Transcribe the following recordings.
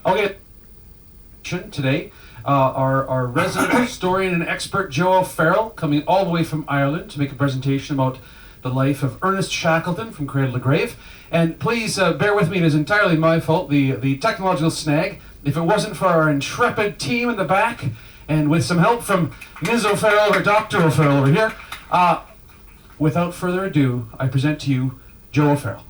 Okay, today, our resident historian and expert Joe O'Farrell, coming all the way from Ireland to make a presentation about the life of Ernest Shackleton from Cradle to Grave. And please bear with me, it is entirely my fault, the technological snag. If it wasn't for our intrepid team in the back, and with some help from Ms. O'Farrell or Dr. O'Farrell over here, without further ado, I present to you Joe O'Farrell.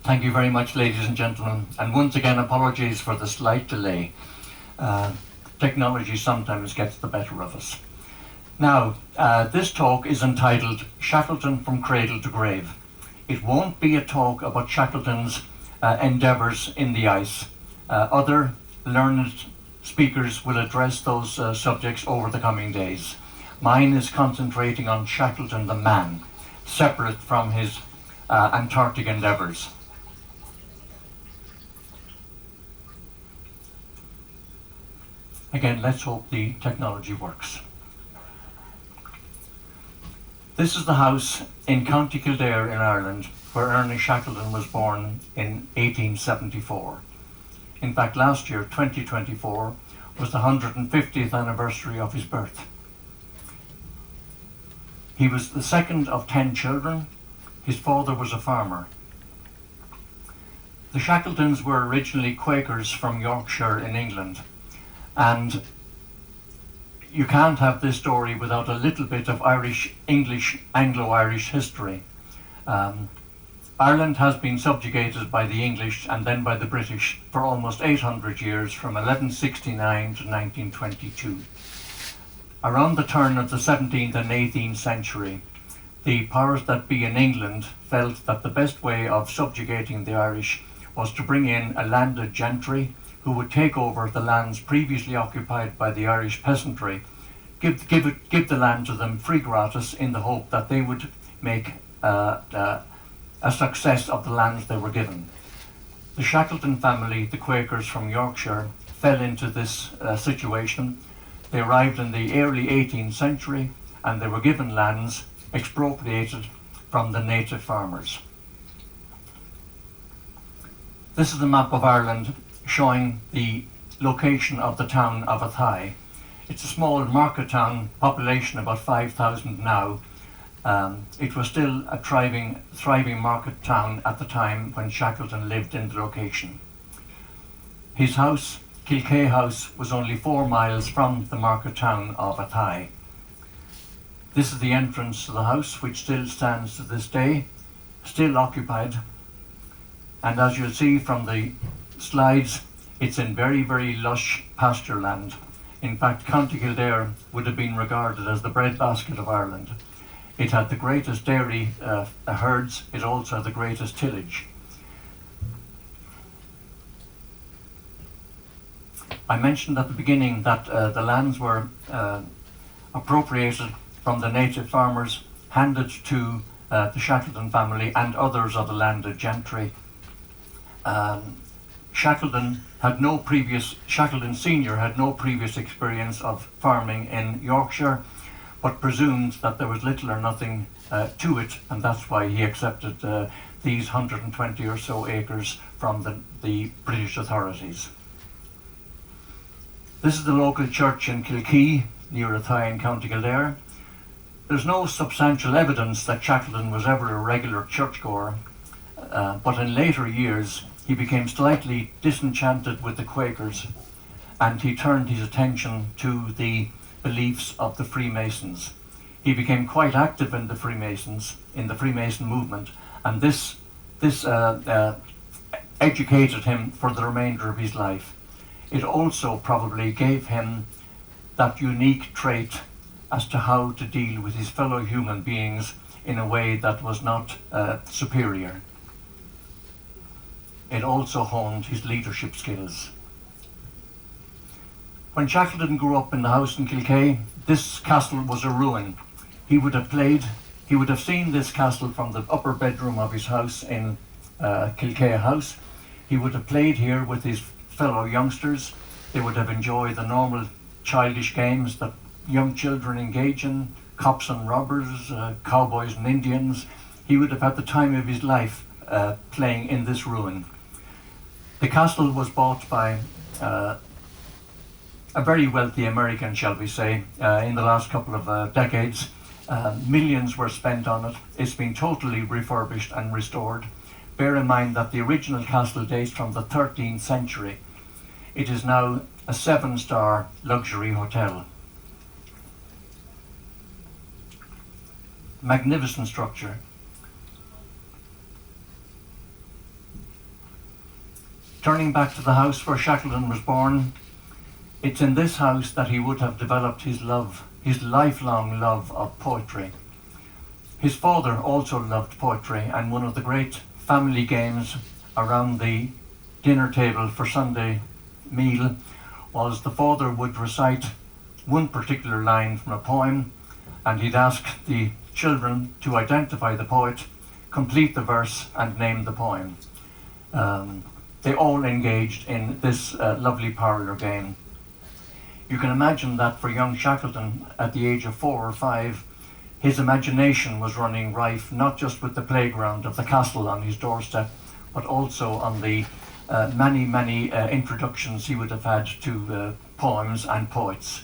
Thank you very much, ladies and gentlemen, and once again apologies for the slight delay. Technology sometimes gets the better of us. Now, this talk is entitled Shackleton from Cradle to Grave. It won't be a talk about Shackleton's endeavours in the ice. Other learned speakers will address those subjects over the coming days. Mine is concentrating on Shackleton the man, separate from his Antarctic endeavours. Again, let's hope the technology works. This is the house in County Kildare in Ireland where Ernest Shackleton was born in 1874. In fact, last year, 2024, was the 150th anniversary of his birth. He was the second of 10 children. His father was a farmer. The Shackletons were originally Quakers from Yorkshire in England. And you can't have this story without a little bit of Irish, English, Anglo-Irish history. Ireland has been subjugated by the English and then by the British for almost 800 years, from 1169 to 1922. Around the turn of the 17th and 18th century, the powers that be in England felt that the best way of subjugating the Irish was to bring in a landed gentry who would take over the lands previously occupied by the Irish peasantry, give the land to them free gratis in the hope that they would make a success of the lands they were given. The Shackleton family, the Quakers from Yorkshire, fell into this situation. They arrived in the early 18th century and they were given lands expropriated from the native farmers. This is a map of Ireland showing the location of the town of Athy. It's a small market town, population about 5,000 now. It was still a thriving market town at the time when Shackleton lived in the location. His house, Kilkea House, was only 4 miles from the market town of Athy. This is the entrance to the house, which still stands to this day, still occupied. And as you'll see from the slides, it's in very, very lush pasture land. In fact, County Kildare would have been regarded as the breadbasket of Ireland. It had the greatest dairy herds. It also had the greatest tillage. I mentioned at the beginning that the lands were appropriated from the native farmers, handed to the Shackleton family and others of the landed gentry. Shackleton Senior had no previous experience of farming in Yorkshire, but presumed that there was little or nothing to it, and that's why he accepted these 120 or so acres from the British authorities. This is the local church in Kilkea, near Athy in County Kildare. There's no substantial evidence that Shackleton was ever a regular churchgoer, but in later years he became slightly disenchanted with the Quakers and he turned his attention to the beliefs of the Freemasons. He became quite active in the Freemason movement, and this educated him for the remainder of his life. It also probably gave him that unique trait as to how to deal with his fellow human beings in a way that was not superior. It also honed his leadership skills. When Shackleton grew up in the house in Kilkea, this castle was a ruin. He would have seen this castle from the upper bedroom of his house in Kilkea House. He would have played here with his fellow youngsters. They would have enjoyed the normal childish games that young children engage in, cops and robbers, cowboys and Indians. He would have had the time of his life playing in this ruin. The castle was bought by a very wealthy American, shall we say, in the last couple of decades. Millions were spent on it. It's been totally refurbished and restored. Bear in mind that the original castle dates from the 13th century. It is now a 7-star luxury hotel. Magnificent structure. Turning back to the house where Shackleton was born, it's in this house that he would have developed his lifelong love of poetry. His father also loved poetry, and one of the great family games around the dinner table for Sunday meal was the father would recite one particular line from a poem, and he'd ask the children to identify the poet, complete the verse, and name the poem. They all engaged in this lovely parlour game. You can imagine that for young Shackleton, at the age of 4 or 5, his imagination was running rife, not just with the playground of the castle on his doorstep, but also on the many introductions he would have had to poems and poets.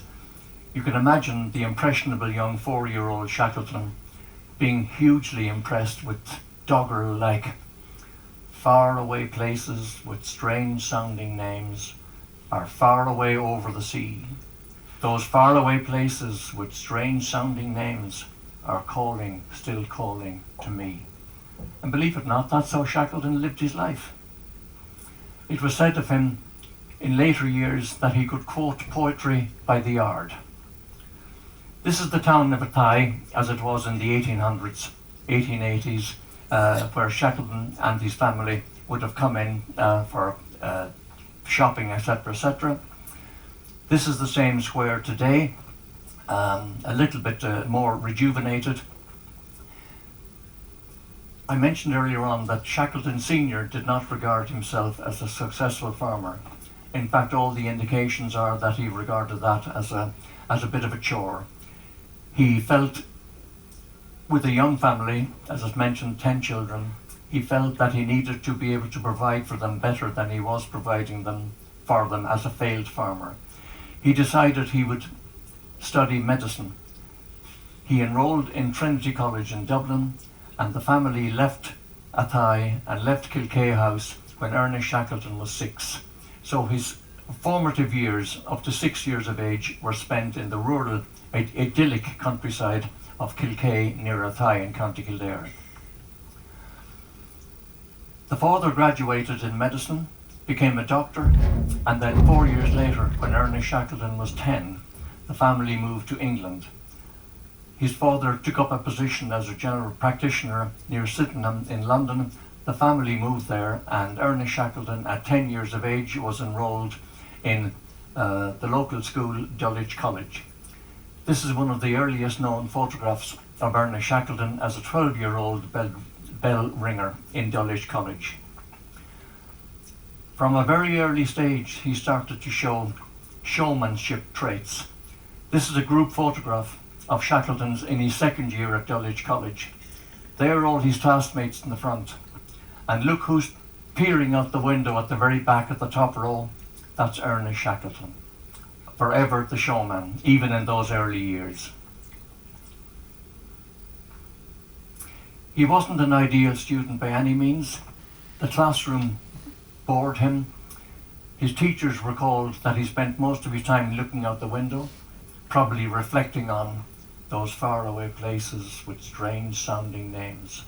You can imagine the impressionable young 4-year-old Shackleton being hugely impressed with doggerel like far away places with strange sounding names are far away over the sea. Those far away places with strange sounding names are calling, still calling to me. And believe it or not, that's how Shackleton lived his life. It was said of him in later years that he could quote poetry by the yard. This is the town of Athy as it was in the 1800s, 1880s, where Shackleton and his family would have come in for shopping, etc., etc. This is the same square today, a little bit more rejuvenated. I mentioned earlier on that Shackleton Sr. did not regard himself as a successful farmer. In fact, all the indications are that he regarded that as a bit of a chore. He felt, with a young family, as I've mentioned, 10 children, he felt that he needed to be able to provide for them better than he was providing them for them as a failed farmer. He decided he would study medicine. He enrolled in Trinity College in Dublin, and the family left Athy and left Kilkea House when Ernest Shackleton was 6. So his formative years, up to 6 years of age, were spent in the rural, idyllic countryside of Kilkea near Athy in County Kildare. The father graduated in medicine, became a doctor, and then 4 years later, when Ernest Shackleton was 10, the family moved to England. His father took up a position as a general practitioner near Sydenham in London. The family moved there, and Ernest Shackleton, at 10 years of age, was enrolled in the local school, Dulwich College. This is one of the earliest known photographs of Ernest Shackleton as a 12-year-old bell ringer in Dulwich College. From a very early stage, he started to show showmanship traits. This is a group photograph of Shackleton's in his second year at Dulwich College. There are all his classmates in the front. And look who's peering out the window at the very back of the top row. That's Ernest Shackleton. Forever the showman, even in those early years. He wasn't an ideal student by any means. The classroom bored him. His teachers recalled that he spent most of his time looking out the window, probably reflecting on those faraway places with strange sounding names.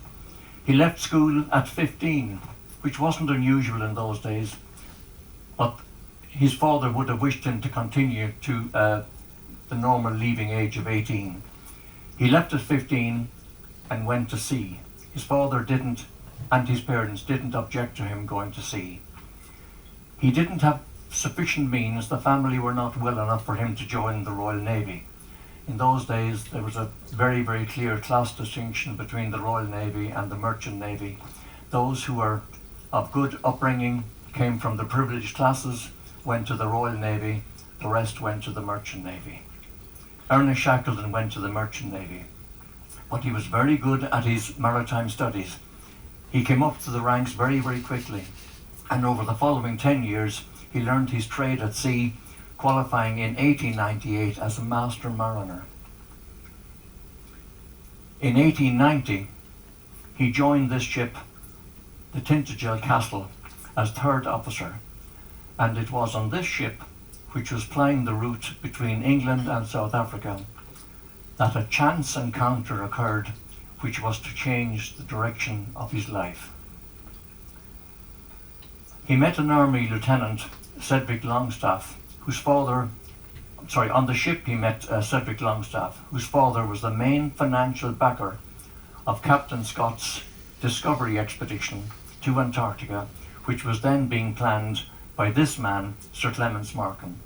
He left school at 15, which wasn't unusual in those days, but his father would have wished him to continue to the normal leaving age of 18. He left at 15 and went to sea. His father didn't, and his parents didn't object to him going to sea. He didn't have sufficient means. The family were not well enough for him to join the Royal Navy. In those days, there was a very, very clear class distinction between the Royal Navy and the Merchant Navy. Those who were of good upbringing, came from the privileged classes, went to the Royal Navy. The rest went to the Merchant Navy. Ernest Shackleton went to the Merchant Navy, but he was very good at his maritime studies. He came up to the ranks very, very quickly, and over the following 10 years, he learned his trade at sea, qualifying in 1898 as a master mariner. In 1890, he joined this ship, the Tintagel Castle, as third officer, and it was on this ship, which was plying the route between England and South Africa, that a chance encounter occurred which was to change the direction of his life. He met an army lieutenant, Cedric Longstaff, on the ship he met Cedric Longstaff, whose father was the main financial backer of Captain Scott's discovery expedition to Antarctica, which was then being planned by this man, Sir Clements Markham.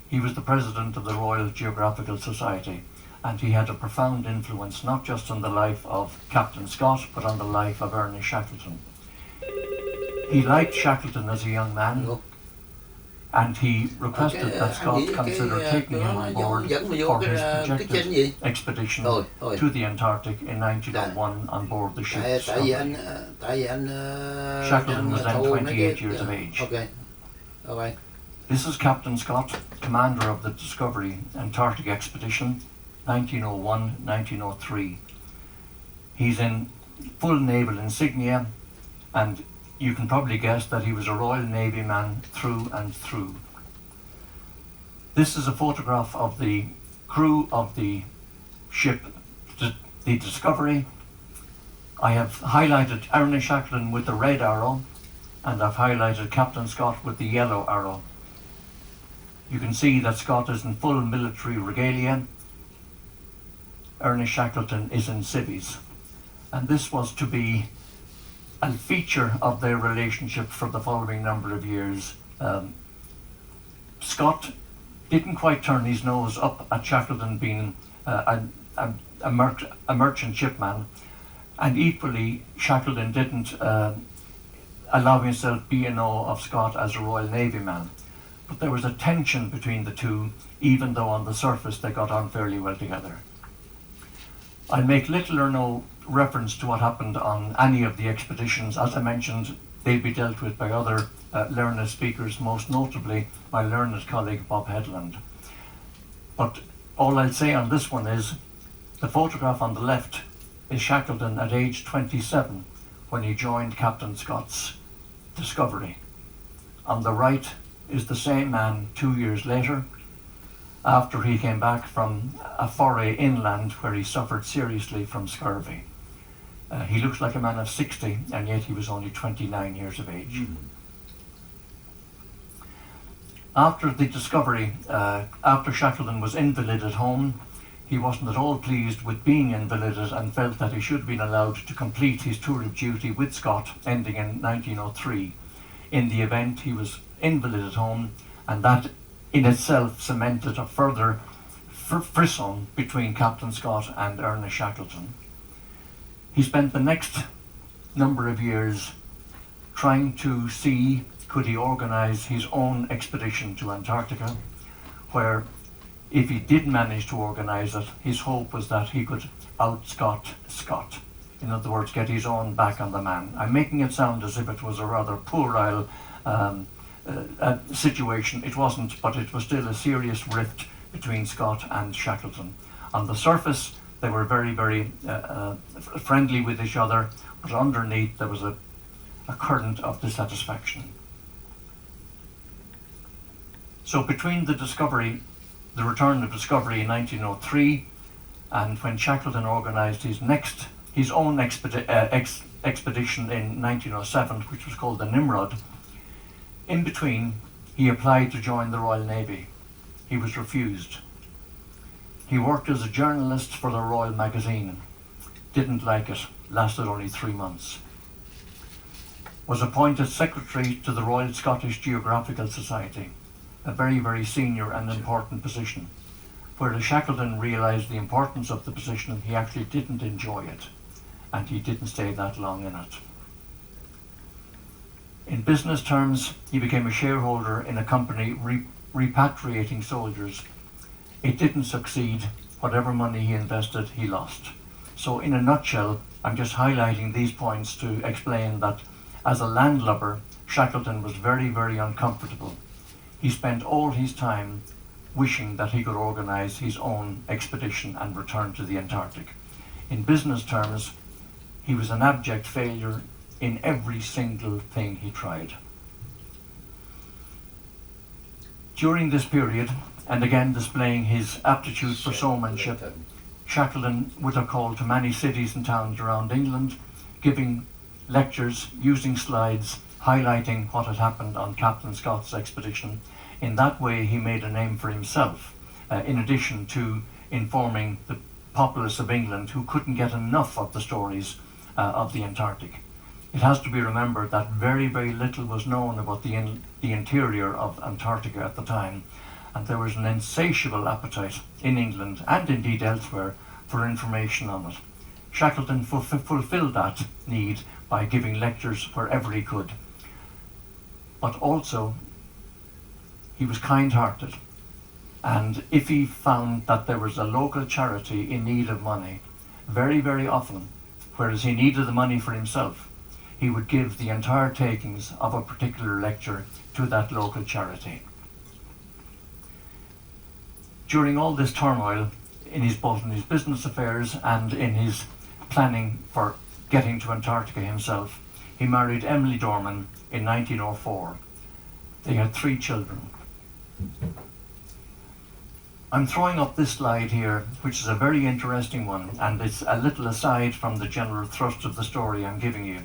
He was the president of the Royal Geographical Society, and he had a profound influence not just on the life of Captain Scott, but on the life of Ernest Shackleton. He liked Shackleton as a young man, and he requested that Scott consider taking him on board for his projected expedition to the Antarctic in 1901 on board the ship Discovery. Shackleton was then 28 years of age. This is Captain Scott, commander of the Discovery Antarctic Expedition, 1901-1903. He's in full naval insignia, and you can probably guess that he was a Royal Navy man through and through. This is a photograph of the crew of the ship, the Discovery. I have highlighted Ernest Shackleton with the red arrow, and I've highlighted Captain Scott with the yellow arrow. You can see that Scott is in full military regalia. Ernest Shackleton is in civvies. And this was to be a feature of their relationship for the following number of years. Scott didn't quite turn his nose up at Shackleton being a merchant shipman, and equally Shackleton didn't allow himself be in awe of Scott as a Royal Navy man. But there was a tension between the two, even though on the surface they got on fairly well together. I'll make little or no reference to what happened on any of the expeditions. As I mentioned, they'll be dealt with by other learned speakers, most notably my learned colleague Bob Headland. But all I'll say on this one is the photograph on the left is Shackleton at age 27 when he joined Captain Scott's Discovery. On the right is the same man 2 years later, after he came back from a foray inland where he suffered seriously from scurvy. He looks like a man of 60, and yet he was only 29 years of age. After the Discovery, after Shackleton was invalided home, he wasn't at all pleased with being invalided and felt that he should have been allowed to complete his tour of duty with Scott, ending in 1903. In the event, he was invalided home, and that in itself cemented a further frisson between Captain Scott and Ernest Shackleton. He spent the next number of years trying to see could he organise his own expedition to Antarctica, where if he did manage to organise it, his hope was that he could out-Scott Scott. In other words, get his own back on the man. I'm making it sound as if it was a rather puerile situation. It wasn't, but it was still a serious rift between Scott and Shackleton. On the surface, they were very, very friendly with each other, but underneath there was a current of dissatisfaction. So between the return of Discovery in 1903, and when Shackleton organised his own expedition in 1907, which was called the Nimrod, in between, he applied to join the Royal Navy. He was refused. He worked as a journalist for the Royal Magazine. Didn't like it. Lasted only 3 months. Was appointed secretary to the Royal Scottish Geographical Society, a very, very senior and important position. Whereas Shackleton realised the importance of the position, he actually didn't enjoy it, and he didn't stay that long in it. In business terms, he became a shareholder in a company repatriating soldiers. It didn't succeed. Whatever money he invested, he lost. So in a nutshell, I'm just highlighting these points to explain that as a landlubber, Shackleton was very, very uncomfortable. He spent all his time wishing that he could organise his own expedition and return to the Antarctic. In business terms, he was an abject failure in every single thing he tried. During this period, and again displaying his aptitude for showmanship, Shackleton would have called to many cities and towns around England, giving lectures, using slides, highlighting what had happened on Captain Scott's expedition. In that way, he made a name for himself, in addition to informing the populace of England who couldn't get enough of the stories of the Antarctic. It has to be remembered that very, very little was known about the interior of Antarctica at the time, and there was an insatiable appetite in England and indeed elsewhere for information on it. Shackleton fulfilled that need by giving lectures wherever he could. But also, he was kind-hearted, and if he found that there was a local charity in need of money, very, very often, whereas he needed the money for himself, he would give the entire takings of a particular lecture to that local charity. During all this turmoil, both in his business affairs and in his planning for getting to Antarctica himself, he married Emily Dorman in 1904. They had 3 children. I'm throwing up this slide here, which is a very interesting one, and it's a little aside from the general thrust of the story I'm giving you.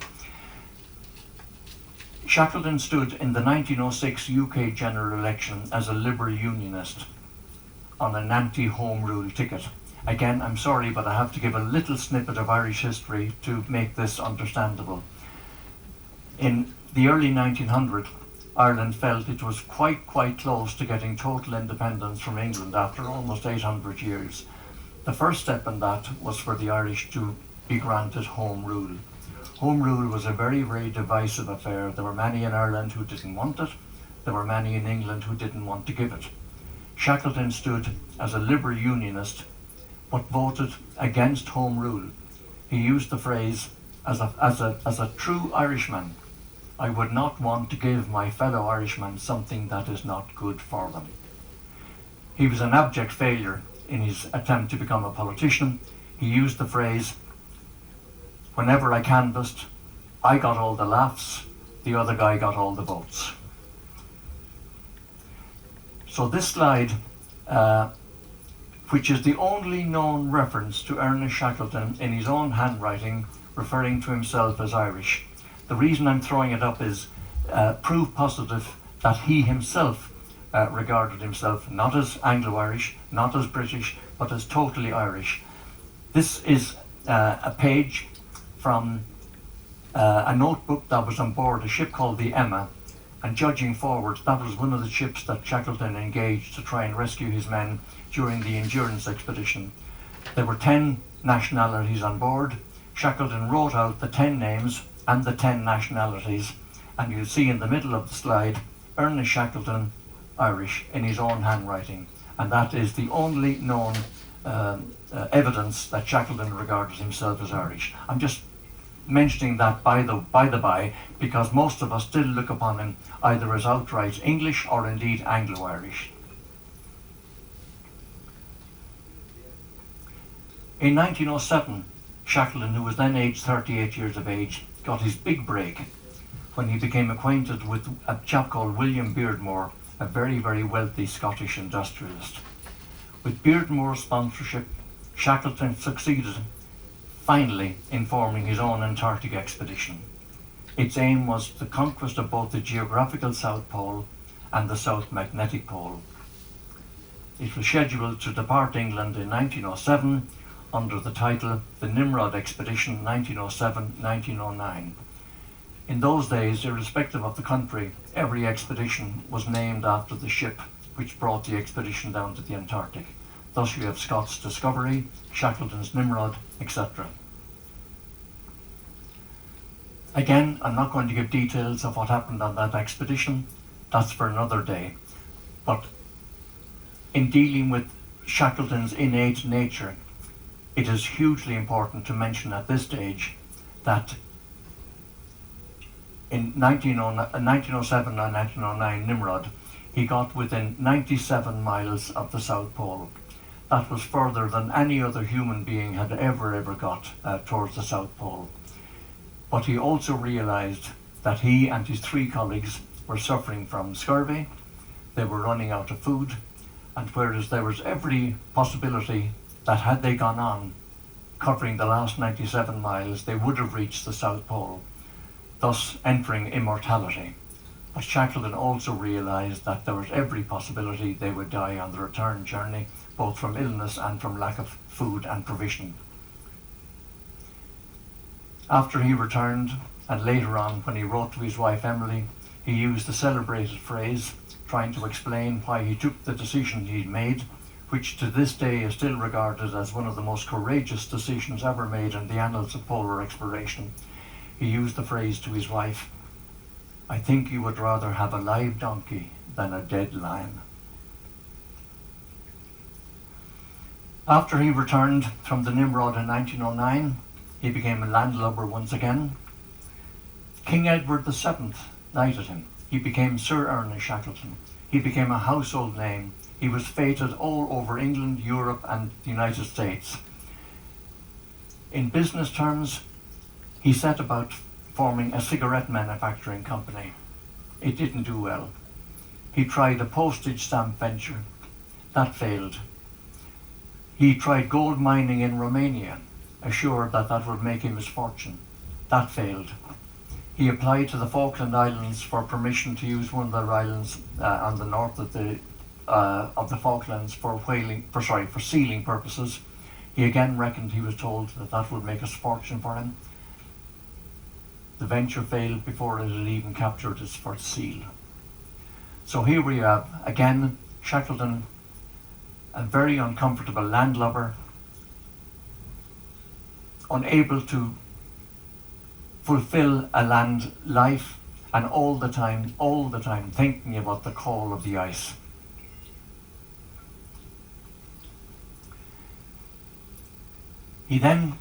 Shackleton stood in the 1906 UK general election as a Liberal Unionist on an anti-Home Rule ticket. Again, I'm sorry, but I have to give a little snippet of Irish history to make this understandable. In the early 1900s, Ireland felt it was quite close to getting total independence from England after almost 800 years. The first step in that was for the Irish to be granted Home Rule. Home Rule was a very, very divisive affair. There were many in Ireland who didn't want it. There were many in England who didn't want to give it. Shackleton stood as a Liberal Unionist, but voted against Home Rule. He used the phrase, as a true Irishman, I would not want to give my fellow Irishmen something that is not good for them. He was an abject failure in his attempt to become a politician. He used the phrase, whenever I canvassed, I got all the laughs, the other guy got all the votes. So this slide, which is the only known reference to Ernest Shackleton in his own handwriting, referring to himself as Irish. The reason I'm throwing it up is proof positive that he himself regarded himself not as Anglo-Irish, not as British, but as totally Irish. This is a page from a notebook that was on board a ship called the Emma, and judging forward, that was one of the ships that Shackleton engaged to try and rescue his men during the Endurance expedition. There were 10 nationalities on board. Shackleton wrote out the 10 names and the 10 nationalities, and you'll see in the middle of the slide, Ernest Shackleton, Irish, in his own handwriting, and that is the only known evidence that Shackleton regarded himself as Irish. I'm just mentioning that by the by, because most of us still look upon him either as outright English or indeed Anglo-Irish. In 1907, Shackleton, who was then aged 38 years of age, got his big break when he became acquainted with a chap called William Beardmore, a very, very wealthy Scottish industrialist. With Beardmore's sponsorship, Shackleton succeeded finally in forming his own Antarctic expedition. Its aim was the conquest of both the geographical South Pole and the South Magnetic Pole. It was scheduled to depart England in 1907 under the title the Nimrod Expedition 1907-1909. In those days, irrespective of the country, every expedition was named after the ship which brought the expedition down to the Antarctic. Thus you have Scott's Discovery, Shackleton's Nimrod, etc. Again, I'm not going to give details of what happened on that expedition. That's for another day. But in dealing with Shackleton's innate nature, It is hugely important to mention at this stage that in 1907 and 1909 Nimrod, he got within 97 miles of the South Pole. That was further than any other human being had ever got towards the South Pole. But he also realized that he and his 3 colleagues were suffering from scurvy, they were running out of food, and whereas there was every possibility that had they gone on covering the last 97 miles, they would have reached the South Pole, thus entering immortality. But Shackleton also realized that there was every possibility they would die on the return journey, both from illness and from lack of food and provision. After he returned, and later on when he wrote to his wife Emily, he used the celebrated phrase, trying to explain why he took the decision he'd made, which to this day is still regarded as one of the most courageous decisions ever made in the annals of polar exploration. He used the phrase to his wife, "I think you would rather have a live donkey than a dead lion." After he returned from the Nimrod in 1909, he became a landlubber once again. King Edward VII knighted him. He became Sir Ernest Shackleton. He became a household name. He was feted all over England, Europe, and the United States. In business terms, he set about forming a cigarette manufacturing company. It didn't do well. He tried a postage stamp venture. That failed. He tried gold mining in Romania, assured that that would make him his fortune. That failed. He applied to the Falkland Islands for permission to use one of their islands on the north of the Falklands for sealing purposes. He again reckoned, he was told, that that would make a fortune for him. The venture failed before it had even captured its first seal. So here we have, again, Shackleton, a very uncomfortable landlubber, unable to fulfill a land life, and all the time thinking about the call of the ice. He then,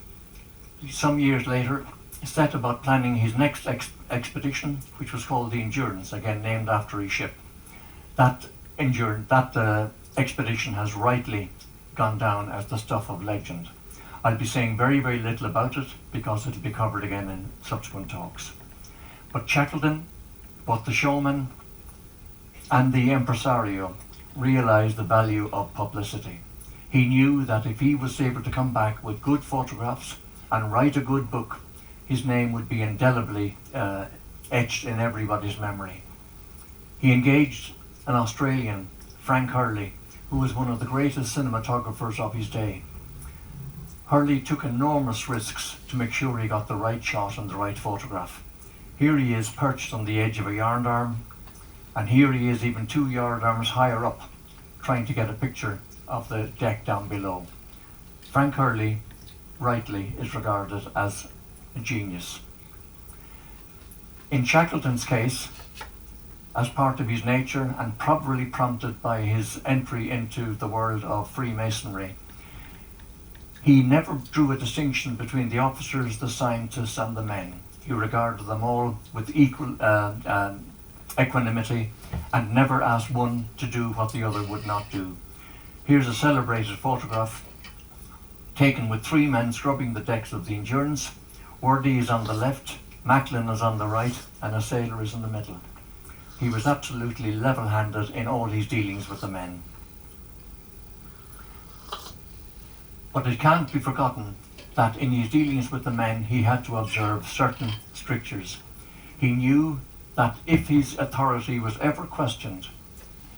some years later, set about planning his next expedition, which was called the Endurance, again named after his ship. That expedition has rightly gone down as the stuff of legend. I'll be saying very, very little about it because it'll be covered again in subsequent talks. But Shackleton, both the showman and the impresario, realized the value of publicity. He knew that if he was able to come back with good photographs and write a good book, his name would be indelibly etched in everybody's memory. He engaged an Australian, Frank Hurley, who was one of the greatest cinematographers of his day. Hurley took enormous risks to make sure he got the right shot and the right photograph. Here he is perched on the edge of a yard arm, and here he is even 2 yard arms higher up, trying to get a picture of the deck down below. Frank Hurley, rightly, is regarded as a genius. In Shackleton's case, as part of his nature and probably prompted by his entry into the world of Freemasonry, he never drew a distinction between the officers, the scientists, and the men. He regarded them all with equal equanimity and never asked one to do what the other would not do. Here's a celebrated photograph taken with 3 men scrubbing the decks of the Endurance. Wordie is on the left, Macklin is on the right, and a sailor is in the middle. He was absolutely level-handed in all his dealings with the men. But it can't be forgotten that in his dealings with the men he had to observe certain strictures. He knew that if his authority was ever questioned,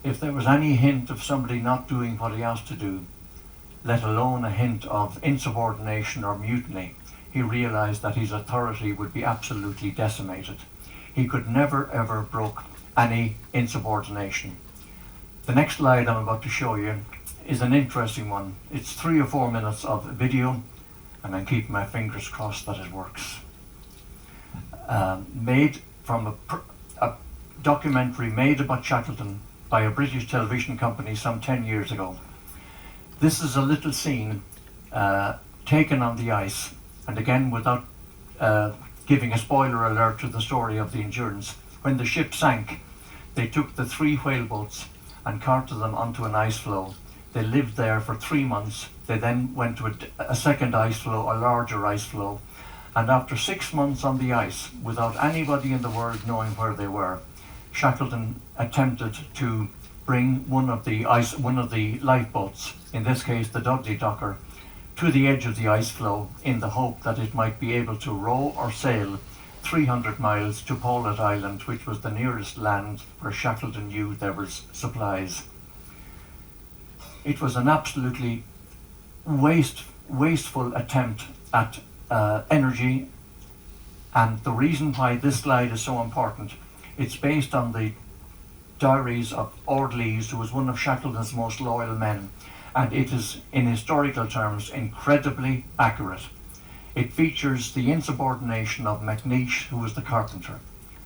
if there was any hint of somebody not doing what he asked to do, let alone a hint of insubordination or mutiny, he realized that his authority would be absolutely decimated. He could never ever brook any insubordination. The next slide I'm about to show you is an interesting one. It's 3 or 4 minutes of video, and I'm keeping my fingers crossed that it works. Made from a documentary made about Shackleton by a British television company some 10 years ago. This is a little scene taken on the ice, and again without giving a spoiler alert to the story of the Endurance, when the ship sank, they took the 3 whaleboats and carted them onto an ice floe. They lived there for 3 months. They then went to a second ice floe, a larger ice floe, and after 6 months on the ice, without anybody in the world knowing where they were, Shackleton attempted to bring one of the lifeboats, in this case the Dudley Docker, to the edge of the ice floe in the hope that it might be able to row or sail 300 miles to Paulet Island, which was the nearest land where Shackleton knew there was supplies. It was an absolutely wasteful attempt at energy, and the reason why this slide is so important, it's based on the diaries of Ord Lees, who was one of Shackleton's most loyal men, and it is, in historical terms, incredibly accurate. It features the insubordination of MacNeish, who was the carpenter.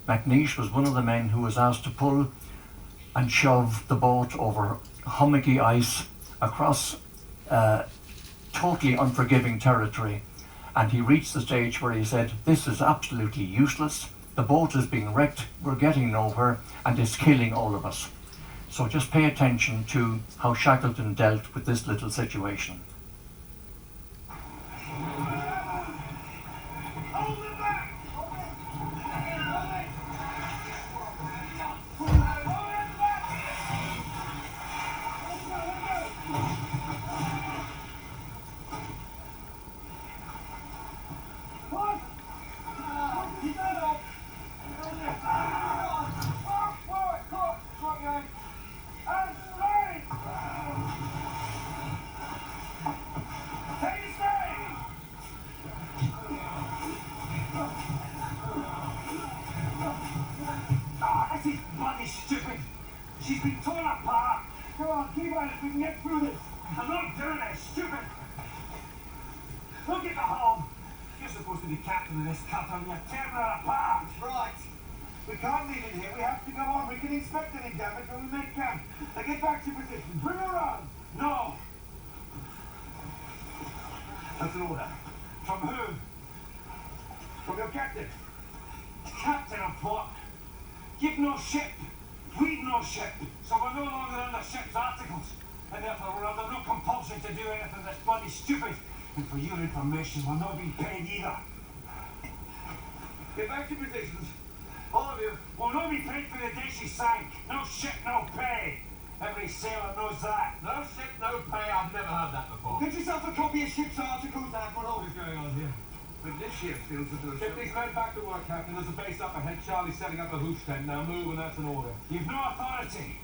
MacNeish was one of the men who was asked to pull and shove the boat over hummocky ice across totally unforgiving territory, and he reached the stage where he said, "This is absolutely useless. The boat is being wrecked, we're getting nowhere, and it's killing all of us." So just pay attention to how Shackleton dealt with this little situation. She's been torn apart. Come on, keep on if we can get through this. I'm not doing it, stupid. Look at the home. You're supposed to be captain of this cutter and you're tearing her apart. Right. We can't leave it here. We have to go on. We can inspect any damage when we make camp. Now get back to your position. Bring her on. No. That's an order. From who? From your captain. Captain of what? You've no ship. We've no ship, so we're no longer under ship's articles, and therefore we're under no compulsion to do anything that's bloody stupid. And for your information, we're not being paid either. Get back to positions. All of you will not be paid for the day she sank. No ship, no pay. Every sailor knows that. No ship, no pay. I've never heard that before. Get yourself a copy of ship's articles, Admiral. What is going on here? But this ship feels as though... Get these men back to work, Captain. There's a base up ahead. Charlie's setting up a hoosh tent. Now move, and that's an order. You've no authority.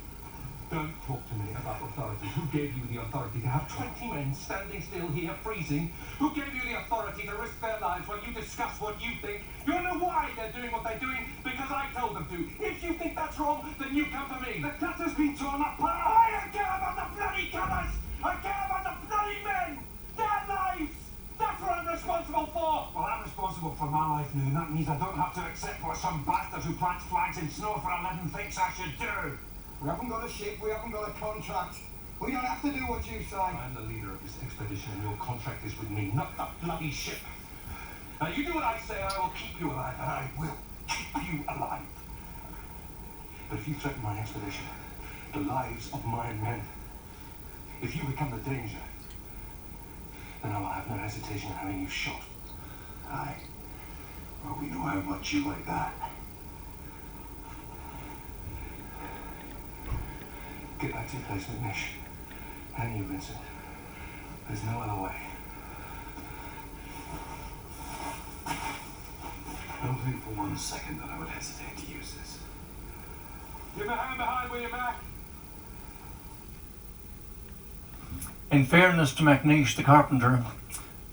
Don't talk to me about authority. Who gave you the authority to have 20 men standing still here, freezing? Who gave you the authority to risk their lives while you discuss what you think? You don't know why they're doing what they're doing, because I told them to. If you think that's wrong, then you come to me. The cutter's been torn apart. I don't care about the bloody cutters. I care about the bloody men. Their lives. That's what I'm responsible for! Well, I'm responsible for my life now, and that means I don't have to accept what some bastard who plants flags in snow for a living thinks I should do. We haven't got a ship, we haven't got a contract. We don't have to do what you say. I'm the leader of this expedition, and your contract is with me, not the bloody ship. Now, you do what I say, and I will keep you alive, and I will keep you alive. But if you threaten my expedition, the lives of my men, if you become the danger, then I will have no hesitation in having you shot. Aye. Well, we know how much you like that. Get back to your place, MacNeish. And you, Vincent. There's no other way. Don't think for 1 second that I would hesitate to use this. Give me a hand behind, will you, Mac? In fairness to MacNeish, the carpenter,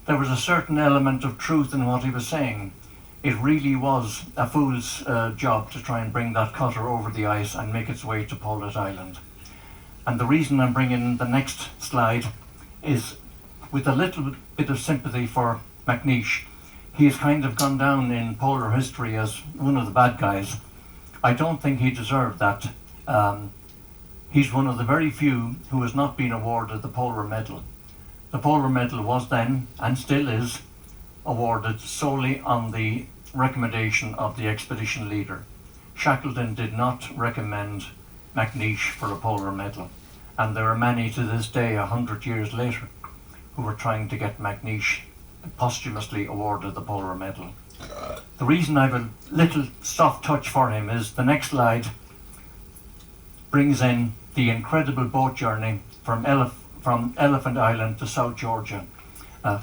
there was a certain element of truth in what he was saying. It really was a fool's job to try and bring that cutter over the ice and make its way to Paulet Island. And the reason I'm bringing the next slide is with a little bit of sympathy for MacNeish. He has kind of gone down in polar history as one of the bad guys. I don't think he deserved that. He's one of the very few who has not been awarded the Polar Medal. The Polar Medal was then, and still is, awarded solely on the recommendation of the expedition leader. Shackleton did not recommend MacNeish for a Polar Medal, and there are many to this day, 100 years later, who are trying to get MacNeish posthumously awarded the Polar Medal. The reason I have a little soft touch for him is the next slide brings in the incredible boat journey from Elephant Island to South Georgia,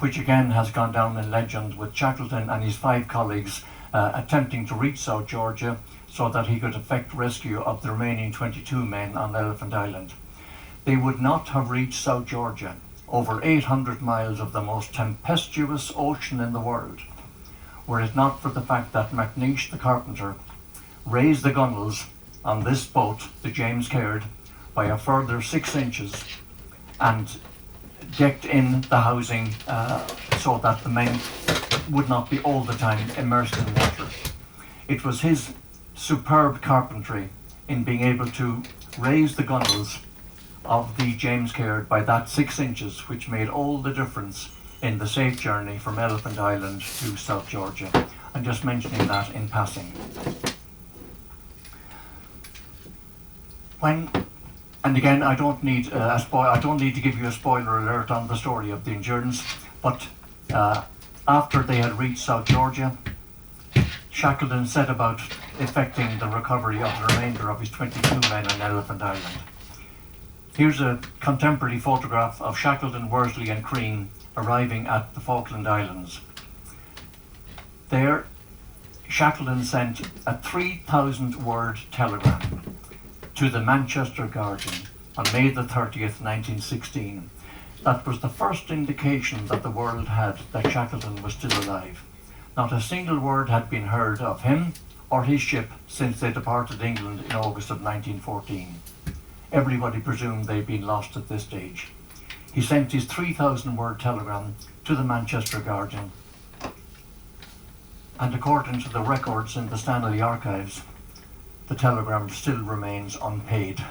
which again has gone down in legend, with Shackleton and his 5 colleagues attempting to reach South Georgia so that he could effect rescue of the remaining 22 men on Elephant Island. They would not have reached South Georgia, over 800 miles of the most tempestuous ocean in the world, were it not for the fact that MacNeish the carpenter raised the gunwales on this boat, the James Caird, by a further 6 inches and decked in the housing so that the men would not be all the time immersed in water. It was his superb carpentry in being able to raise the gunwales of the James Caird by that 6 inches, which made all the difference in the safe journey from Elephant Island to South Georgia. I'm just mentioning that in passing. And again, I don't need to give you a spoiler alert on the story of the Endurance, but after they had reached South Georgia, Shackleton set about effecting the recovery of the remainder of his 22 men on Elephant Island. Here's a contemporary photograph of Shackleton, Worsley and Crean arriving at the Falkland Islands. There, Shackleton sent a 3,000-word telegram to the Manchester Guardian on May the 30th, 1916. That was the first indication that the world had that Shackleton was still alive. Not a single word had been heard of him or his ship since they departed England in August of 1914. Everybody presumed they'd been lost at this stage. He sent his 3,000-word telegram to the Manchester Guardian, and according to the records in the Stanley archives, the telegram still remains unpaid.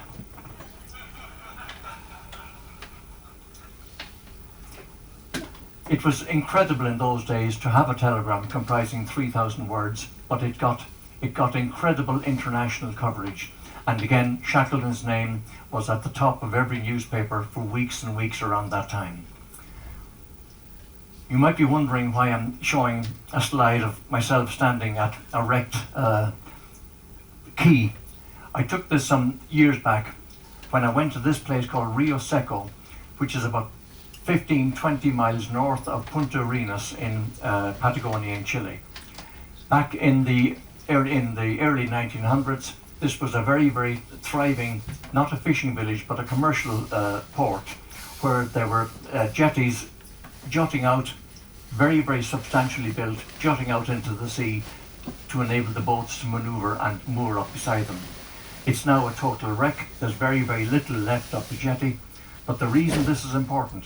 It was incredible in those days to have a telegram comprising 3,000 words, but it got incredible international coverage. And again, Shackleton's name was at the top of every newspaper for weeks and weeks around that time. You might be wondering why I'm showing a slide of myself standing at a wrecked quay. I took this some years back when I went to this place called Rio Seco, which is about 15-20 miles north of Punta Arenas in Patagonia in Chile. Back in the early 1900s, this was a very, very thriving, not a fishing village, but a commercial port, where there were jetties jutting out, very, very substantially built, jutting out into the sea to enable the boats to maneuver and moor up beside them. It's now a total wreck. There's very, very little left of the jetty, but the reason this is important,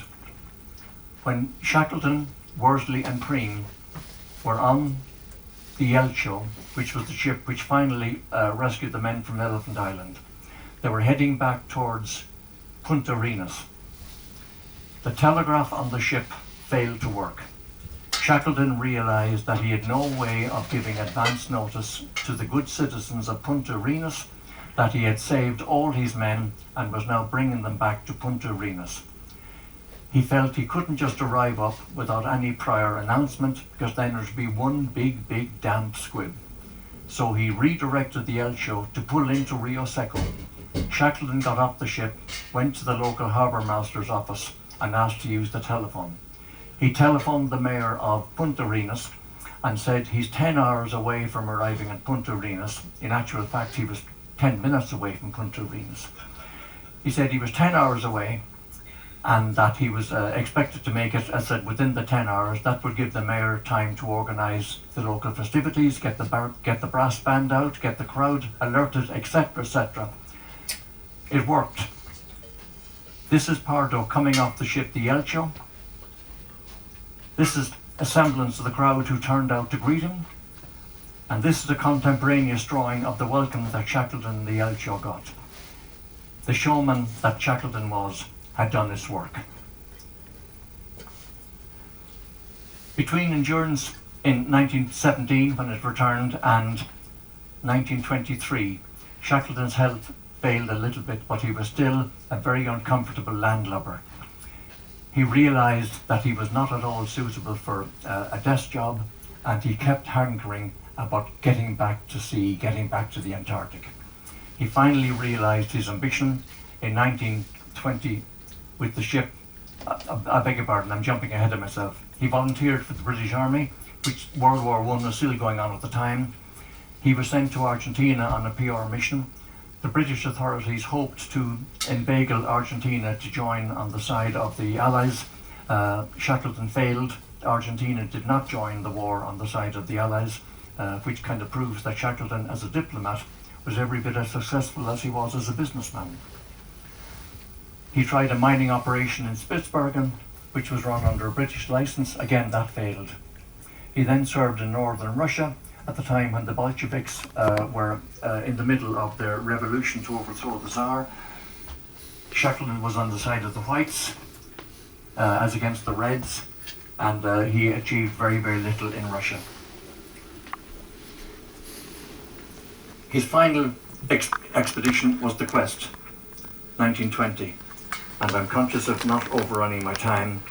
when Shackleton, Worsley and Crean were on the Elcho, which was the ship which finally rescued the men from Elephant Island, they were heading back towards Punta Arenas. The telegraph on the ship failed to work. Shackleton realized that he had no way of giving advance notice to the good citizens of Punta Arenas that he had saved all his men and was now bringing them back to Punta Arenas. He felt he couldn't just arrive up without any prior announcement, because then there'd be one big damp squib. So he redirected the Elcho to pull into Rio Seco. Shackleton got off the ship, went to the local harbour master's office and asked to use the telephone. He telephoned the mayor of Punta Arenas and said he's 10 hours away from arriving at Punta Arenas. In actual fact, he was 10 minutes away from Punta Arenas. He said he was 10 hours away and that he was expected to make it, as said, within the 10 hours. That would give the mayor time to organise the local festivities, get the brass band out, get the crowd alerted, etc., etc. It worked. This is Pardo coming off the ship, the Elcho. This is a semblance of the crowd who turned out to greet him. And this is a contemporaneous drawing of the welcome that Shackleton and the Elcho got. The showman that Shackleton was had done its work. Between Endurance in 1917, when it returned, and 1923, Shackleton's health failed a little bit, but he was still a very uncomfortable landlubber. He realised that he was not at all suitable for a desk job, and he kept hankering about getting back to sea, getting back to the Antarctic. He finally realised his ambition in 1920 with the ship. I beg your pardon, I'm jumping ahead of myself. He volunteered for the British Army, which World War I was still going on at the time. He was sent to Argentina on a PR mission. The British authorities hoped to inveigle Argentina to join on the side of the Allies. Shackleton failed. Argentina did not join the war on the side of the Allies, which kind of proves that Shackleton as a diplomat was every bit as successful as he was as a businessman. He tried a mining operation in Spitsbergen, which was run under a British license. Again, that failed. He then served in northern Russia at the time when the Bolsheviks were in the middle of their revolution to overthrow the Tsar. Shackleton was on the side of the Whites as against the Reds, and he achieved very, very little in Russia. His final expedition was the Quest, 1920, and I'm conscious of not overrunning my time.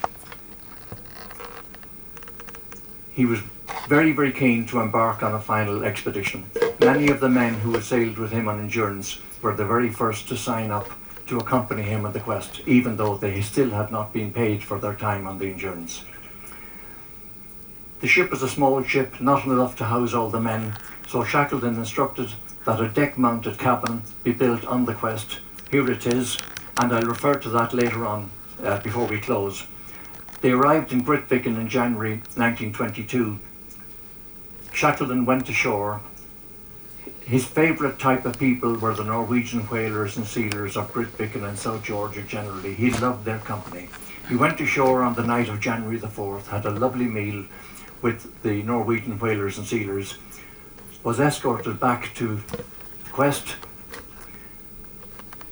He was very, very keen to embark on a final expedition. Many of the men who had sailed with him on Endurance were the very first to sign up to accompany him on the Quest, even though they still had not been paid for their time on the Endurance. The ship was a small ship, not enough to house all the men, so Shackleton instructed that a deck-mounted cabin be built on the Quest. Here it is, and I'll refer to that later on before we close. They arrived in Grytviken in January 1922. Shackleton went ashore. His favourite type of people were the Norwegian whalers and sealers of Grytviken and South Georgia generally. He loved their company. He went ashore on the night of January the 4th, had a lovely meal with the Norwegian whalers and sealers, was escorted back to the Quest.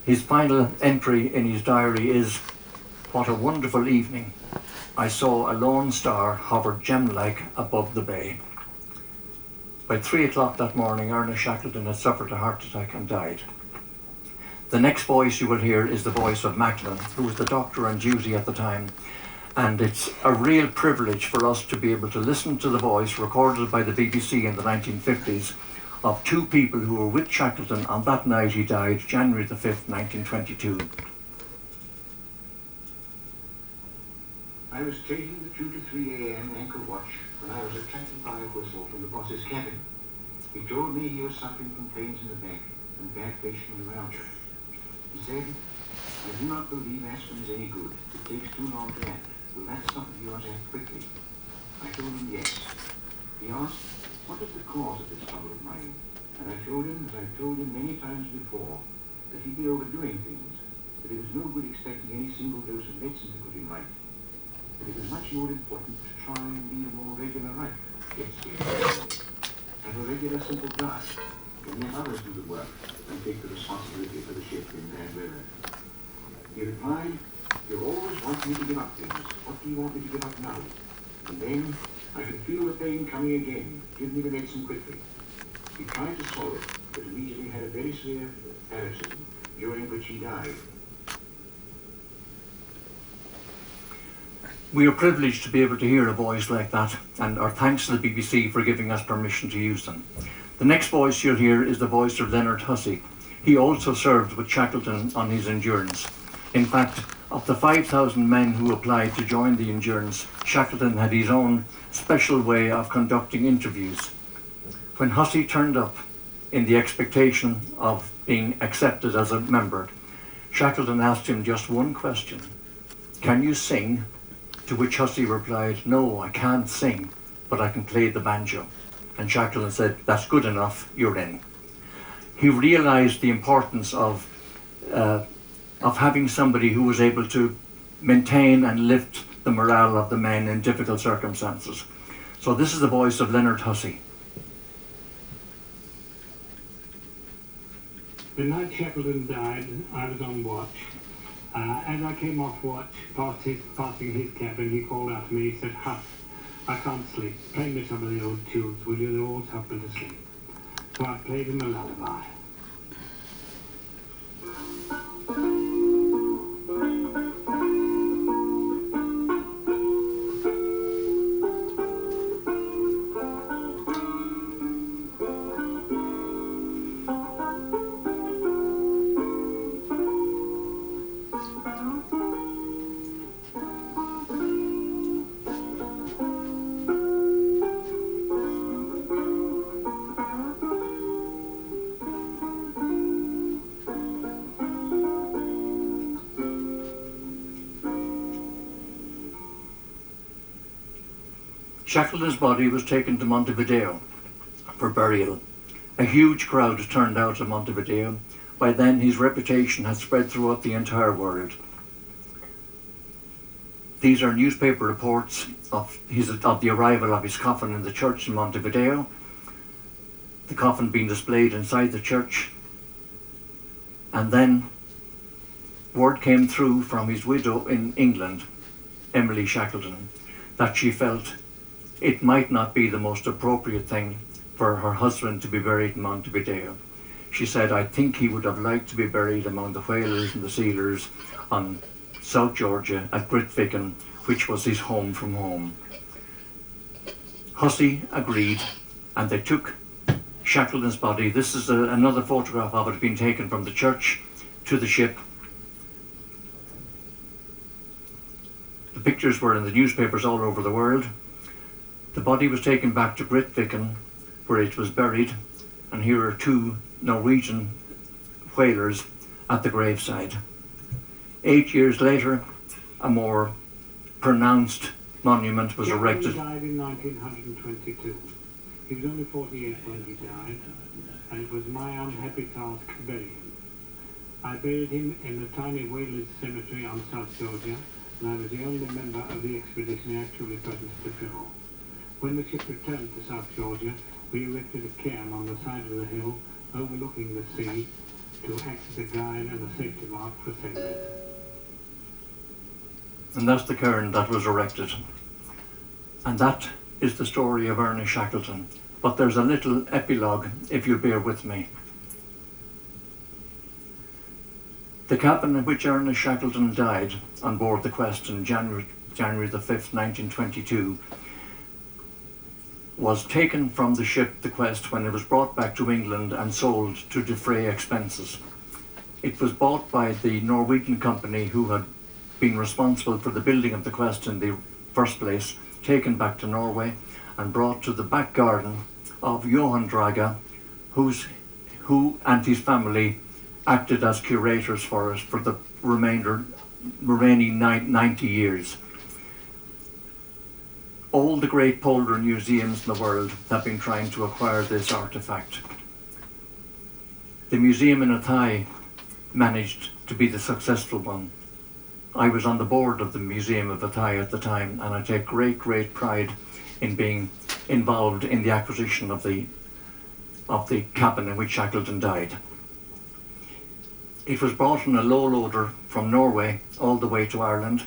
His final entry in his diary is, "What a wonderful evening. I saw a lone star hover gem-like above the bay." By 3 o'clock that morning, Ernest Shackleton had suffered a heart attack and died. The next voice you will hear is the voice of Macklin, who was the doctor on duty at the time. And it's a real privilege for us to be able to listen to the voice recorded by the BBC in the 1950s of two people who were with Shackleton on that night he died, January the 5th, 1922. I was taking the 2 to 3 a.m. anchor watch when I was attracted by a whistle from the boss's cabin. He told me he was suffering from pains in the back and bad facial neuralgia. He said, "I do not believe aspirin is any good. It takes too long to act. Will that stop if yours act quickly?" I told him yes. He asked, "What is the cause of this trouble of mine?" And I told him, as I've told him many times before, that he'd be overdoing things, that it was no good expecting any single dose of medicine to put him right. But it was much more important to try and lead a more regular life. Get scared. Have a regular, simple diet, and let others do the work and take the responsibility for the ship in bad weather. He replied, "You always want me to give up things. What do you want me to give up now?" And then I could feel the pain coming again. "Give me the medicine quickly." He tried to swallow it, but immediately had a very severe paroxysm, during which he died. We are privileged to be able to hear a voice like that, and our thanks to the BBC for giving us permission to use them. The next voice you'll hear is the voice of Leonard Hussey. He also served with Shackleton on his Endurance. In fact, of the 5,000 men who applied to join the Endurance, Shackleton had his own special way of conducting interviews. When Hussey turned up in the expectation of being accepted as a member, Shackleton asked him just one question: "Can you sing?" To which Hussey replied, "No, I can't sing, but I can play the banjo." And Shackleton said, "That's good enough, you're in." He realised the importance of having somebody who was able to maintain and lift the morale of the men in difficult circumstances. So this is the voice of Leonard Hussey. The night Shackleton died, I was on watch. As I came off watch, passing his cabin, he called out to me, he said, "Huss, I can't sleep. Play me some of the old tunes, will you? They always help me to sleep. So I played him a lullaby. Shackleton's body was taken to Montevideo for burial. A huge crowd turned out in Montevideo. By then his reputation had spread throughout the entire world. These are newspaper reports of the arrival of his coffin in the church in Montevideo, the coffin being displayed inside the church, and then word came through from his widow in England, Emily Shackleton, that she felt it might not be the most appropriate thing for her husband to be buried in Montevideo. She said, I think he would have liked to be buried among the whalers and the sealers on South Georgia at Grytviken, which was his home from home. Hussey agreed, and they took Shackleton's body. This is another photograph of it being taken from the church to the ship. The pictures were in the newspapers all over the world. The body was taken back to Grytviken, where it was buried, and here are two Norwegian whalers at the graveside. 8 years later, a more pronounced monument was erected. He died in 1922. He was only 48 when he died, and it was my unhappy task to bury him. I buried him in the tiny whalers cemetery on South Georgia, and I was the only member of the expedition actually present to go. When the ship returned to South Georgia, we erected a cairn on the side of the hill overlooking the sea to act as a guide and a safety mark for sailors. And that's the cairn that was erected. And that is the story of Ernest Shackleton. But there's a little epilogue, if you'll bear with me. The cabin in which Ernest Shackleton died on board the Quest on January the 5th, 1922, was taken from the ship the Quest when it was brought back to England and sold to defray expenses. It was bought by the Norwegian company who had been responsible for the building of the Quest in the first place, taken back to Norway and brought to the back garden of Johan Draga, who and his family acted as curators for it for the remaining 90 years. All the great polar museums in the world have been trying to acquire this artifact. The museum in Athy managed to be the successful one. I was on the board of the Museum of Athy at the time, and I take great pride in being involved in the acquisition of the cabin in which Shackleton died. It was brought in a low loader from Norway all the way to Ireland.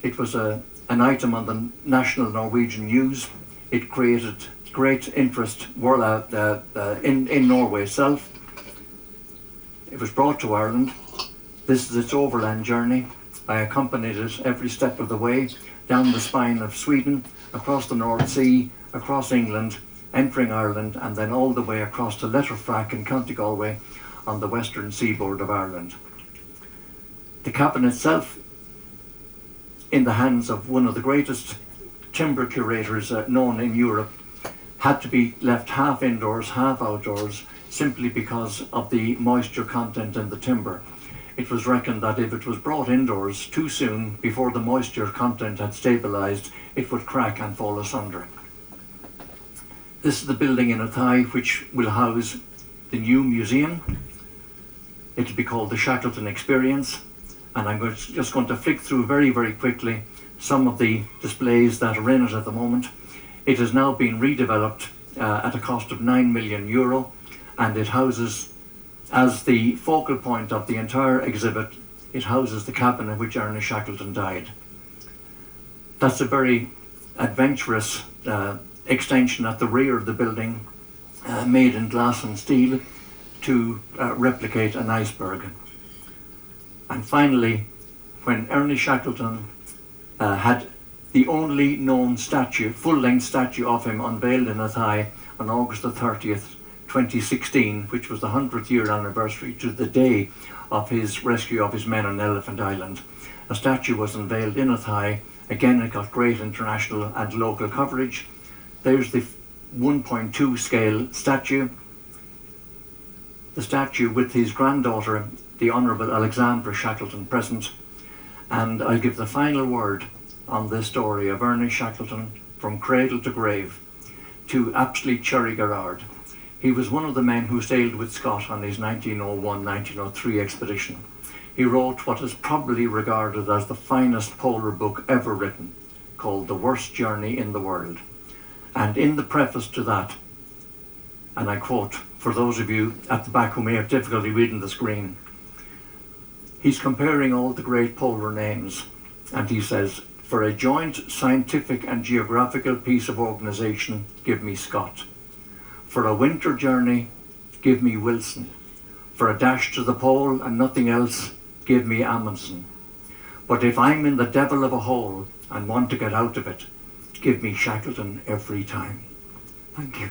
It was an item on the national Norwegian news. It created great interest in Norway itself. It was brought to Ireland. This is its overland journey. I accompanied it every step of the way, down the spine of Sweden, across the North Sea, across England, entering Ireland, and then all the way across to Letterfrack in County Galway on the western seaboard of Ireland. The cabin itself, in the hands of one of the greatest timber curators known in Europe, had to be left half indoors, half outdoors, simply because of the moisture content in the timber. It was reckoned that if it was brought indoors too soon, before the moisture content had stabilised, it would crack and fall asunder. This is the building in Athy which will house the new museum. It'll be called the Shackleton Experience, and I'm just going to flick through very quickly some of the displays that are in it at the moment. It has now been redeveloped at a cost of €9 million, and it houses, as the focal point of the entire exhibit, it houses the cabin in which Ernest Shackleton died. That's a very adventurous extension at the rear of the building, made in glass and steel to replicate an iceberg. And finally, when Ernest Shackleton had the only known statue, full-length statue of him unveiled in Athy on August the 30th, 2016, which was the 100th year anniversary to the day of his rescue of his men on Elephant Island. A statue was unveiled in Athy. Again, it got great international and local coverage. There's the 1.2 scale statue. The statue with his granddaughter, the Honourable Alexandra Shackleton, present. And I'll give the final word on this story of Ernest Shackleton from cradle to grave to absolute Cherry Garrard. He was one of the men who sailed with Scott on his 1901-1903 expedition. He wrote what is probably regarded as the finest polar book ever written, called The Worst Journey in the World. And in the preface to that, and I quote, for those of you at the back who may have difficulty reading the screen, he's comparing all the great polar names, and he says, for a joint scientific and geographical piece of organisation, give me Scott. For a winter journey, give me Wilson. For a dash to the pole and nothing else, give me Amundsen. But if I'm in the devil of a hole and want to get out of it, give me Shackleton every time. Thank you.